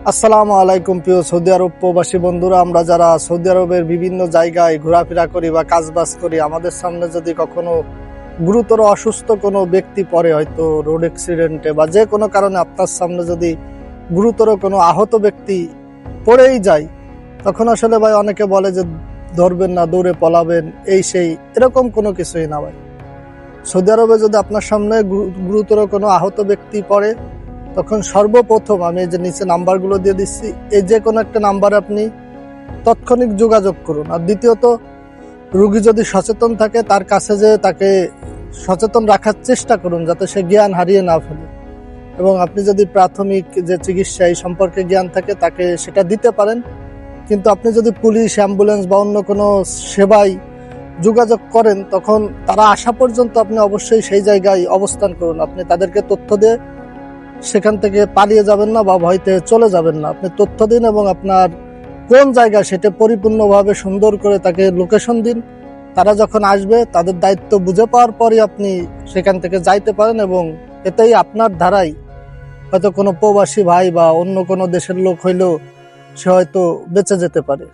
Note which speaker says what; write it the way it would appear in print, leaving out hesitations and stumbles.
Speaker 1: আসসালামু আলাইকুম প্রিয় সৌদি আরব প্রবাসী বন্ধুরা, আমরা যারা সৌদি আরবের বিভিন্ন জায়গায় ঘোরাফেরা করি বা কাজবাজ করি, আমাদের সামনে যদি কখনো গুরুতর অসুস্থ কোনো ব্যক্তি পড়ে, হয়তো রোড অ্যাক্সিডেন্টে বা যে কোনো কারণে আপনার সামনে যদি গুরুতর কোনো আহত ব্যক্তি পড়েই যায়, তখন আসলে ভাই অনেকে বলে যে ধরবেন না, দৌড়ে পলাবেন, এই সেই, এরকম কোনো কিছুই না ভাই। সৌদি আরবে যদি আপনার সামনে গুরুতর কোনো আহত ব্যক্তি পড়ে, তখন সর্বপ্রথম আমি এই যে নিচে নাম্বারগুলো দিয়ে দিচ্ছি, এই যে কোনো একটা নাম্বারে আপনি তাৎক্ষণিক যোগাযোগ করুন। আর দ্বিতীয়ত, রুগী যদি সচেতন থাকে, তার কাছে যে তাকে সচেতন রাখার চেষ্টা করুন যাতে সে জ্ঞান হারিয়ে না ফেলে। এবং আপনি যদি প্রাথমিক যে চিকিৎসা এই সম্পর্কে জ্ঞান থাকে, তাকে সেটা দিতে পারেন। কিন্তু আপনি যদি পুলিশ, অ্যাম্বুলেন্স বা অন্য কোনো সেবায় যোগাযোগ করেন, তখন তারা আসা পর্যন্ত আপনি অবশ্যই সেই জায়গায় অবস্থান করুন। আপনি তাদেরকে তথ্য দিয়ে সেখান থেকে পালিয়ে যাবেন না বা ভয়তে চলে যাবেন না। আপনি তথ্য দিন এবং আপনার কোন জায়গা সেটা পরিপূর্ণভাবে সুন্দর করে তাকে লোকেশন দিন। তারা যখন আসবে, তাদের দায়িত্ব বুঝে পাওয়ার পরই আপনি সেখান থেকে যাইতে পারেন, এবং এতেই আপনার ধারাই হয়তো কোনো প্রবাসী ভাই বা অন্য কোনো দেশের লোক হইলেও সে হয়তো বেঁচে যেতে পারে।